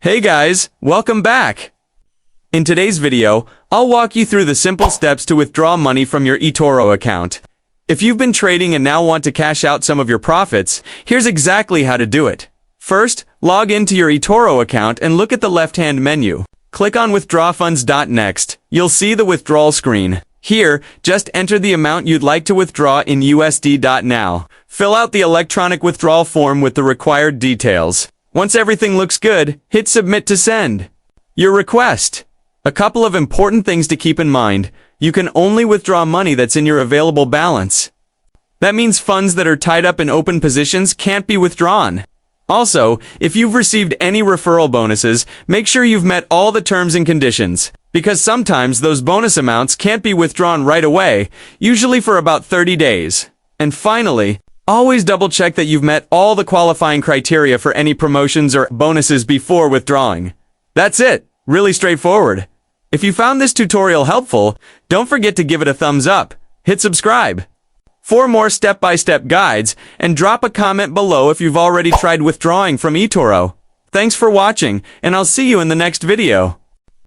Hey guys, welcome back! In today's video, I'll walk you through the simple steps to withdraw money from your eToro account. If you've been trading and now want to cash out some of your profits, here's exactly how to do it. First, log into your eToro account and look at the left-hand menu. Click on Withdraw Funds. Next, you'll see the withdrawal screen. Here, just enter the amount you'd like to withdraw in USD. Now, fill out the electronic withdrawal form with the required details. Once everything looks good, hit Submit to send your request. A couple of important things to keep in mind. You can only withdraw money that's in your available balance. That means funds that are tied up in open positions can't be withdrawn. Also, if you've received any referral bonuses, make sure you've met all the terms and conditions, because sometimes those bonus amounts can't be withdrawn right away, usually for about 30 days. And finally, always double-check that you've met all the qualifying criteria for any promotions or bonuses before withdrawing. That's it. Really straightforward. If you found this tutorial helpful, don't forget to give it a thumbs up, hit subscribe for more step-by-step guides, and drop a comment below if you've already tried withdrawing from eToro. Thanks for watching, and I'll see you in the next video.